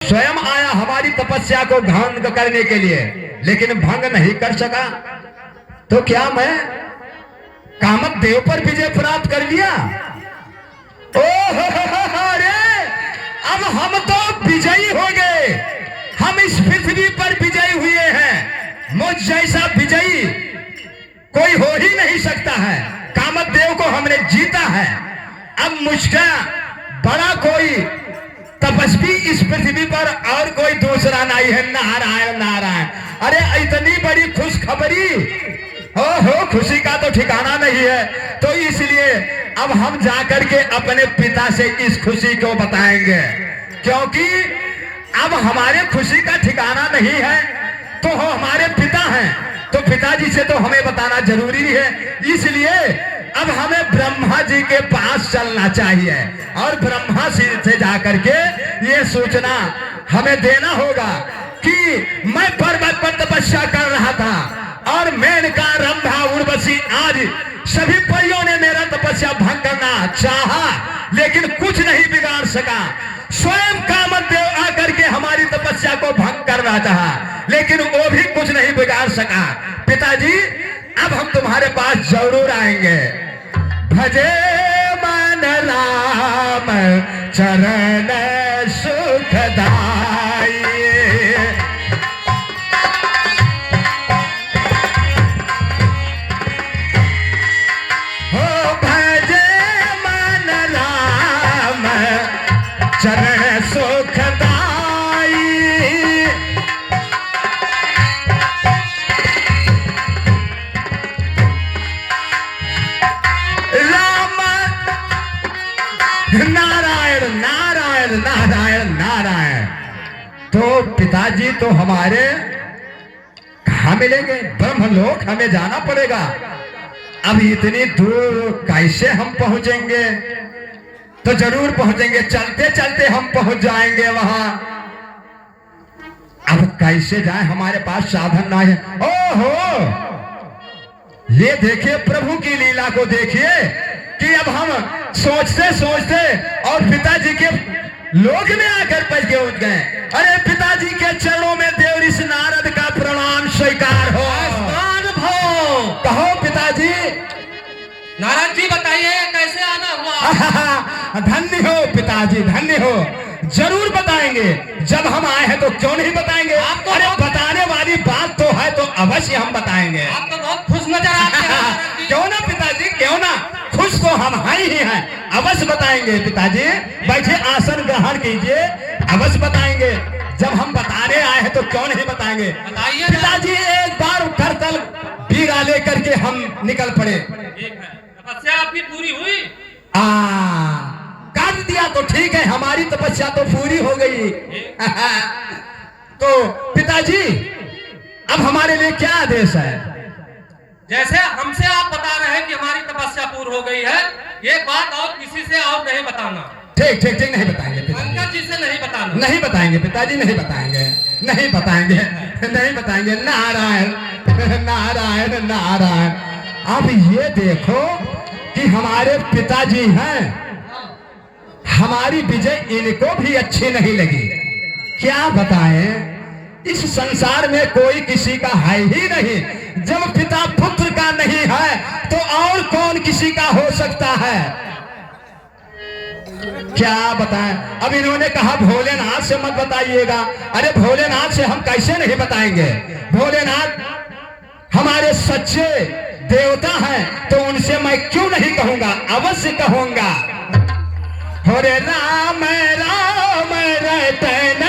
स्वयं आया हमारी तपस्या को भंग करने के लिए, लेकिन भंग नहीं कर सका। तो क्या मैं कामदेव पर विजय प्राप्त कर लिया? ओह अरे अब हम तो विजयी हो गए, हम इस पृथ्वी पर विजयी हुए हैं। मुझ जैसा विजयी कोई हो ही नहीं सकता है। कामदेव को हमने जीता है। अब मुझका बड़ा कोई तपस्वी इस पृथ्वी पर और कोई दूसरा नहीं है। नारायण नारायण। अरे इतनी बड़ी खुशखबरी, हो खुशी का तो ठिकाना नहीं है। तो इसलिए अब हम जाकर के अपने पिता से इस खुशी को बताएंगे, क्योंकि अब हमारे खुशी का ठिकाना नहीं है। तो वो हमारे पिता हैं, तो पिताजी से तो हमें बताना जरूरी है। इसलिए अब हमें ब्रह्मा जी के पास चलना चाहिए और ब्रह्मा जी से जाकर के ये सूचना हमें देना होगा कि मैं पर्वत पर तपस्या कर रहा था और मेनका, रंभा, उर्वशी आज सभी परियों ने मेरा तपस्या भंग करना चाहा, लेकिन कुछ नहीं बिगाड़ सका। स्वयं कामदेव आकर के हमारी तपस्या को भंग करना चाहा, लेकिन वो भी कुछ नहीं बिगाड़ सका। पिताजी अब हम तुम्हारे पास जरूर आएंगे। भजे मन राम चरण सुखदाई, हो भजे मन राम चरण सुखदाई। नारायण नारायण नारायण नारायण। तो पिताजी तो हमारे कहाँ मिलेंगे? ब्रह्मलोक हमें जाना पड़ेगा। अब इतनी दूर कैसे हम पहुंचेंगे? तो जरूर पहुंचेंगे, चलते चलते हम पहुंच जाएंगे वहां। अब कैसे जाए? हमारे पास साधन नहीं है। ओहो, ये देखिए प्रभु की लीला को देखिए कि अब हम सोचते सोचते और पिताजी के लोक में आकर पहुंच गए। अरे पिताजी के चरणों में देव ऋषि नारद का प्रणाम स्वीकार हो। कहो पिताजी। नारद जी बताइए कैसे आना हुआ? धन्य हो पिताजी, धन्य हो। जरूर बताएंगे, जब हम आए हैं तो क्यों नहीं बताएंगे। आपको अरे बताने वाली बात तो है, तो अवश्य हम बताएंगे। आप तो बहुत खुश नजर आते हैं। क्यों ना पिताजी, क्यों ना, खुश तो हम ही हैं। अवश्य बताएंगे पिताजी। बैठे, आसन ग्रहण कीजिए, अवश्य बताएंगे। जब हम बताने आए हैं तो क्यों नहीं बताएंगे। बताइए पिताजी एक बार करतल बीरा लेकर के हम निकल पड़े। ठीक है, तपस्या आपकी पूरी हुई? कर दिया तो ठीक है, हमारी तपस्या तो पूरी हो गई। तो पिताजी अब हमारे लिए क्या आदेश है? जैसे हमसे आप बता रहे हैं कि हमारी तपस्या पूरी हो गई है, ये बात और किसी से और नहीं बताना। ठीक ठीक ठीक, नहीं बताएंगे पिताजी। शंकर जी से नहीं बताना। नहीं बताएंगे पिताजी, नहीं बताएंगे, नहीं बताएंगे, नहीं बताएंगे। नारायण नारायण नारायण। अब ये देखो कि हमारे पिताजी हैं, हमारी विजय इनको भी अच्छी नहीं लगी। क्या बताएं, इस संसार में कोई किसी का है ही नहीं। जब पिता पुत्र का नहीं है तो और कौन किसी का हो सकता है? क्या बताएं। अब इन्होंने कहा भोलेनाथ से मत बताइएगा। अरे भोलेनाथ से हम कैसे नहीं बताएंगे? भोलेनाथ हमारे सच्चे देवता हैं, तो उनसे मैं क्यों नहीं कहूंगा, अवश्य कहूंगा। हरे राम राम रटन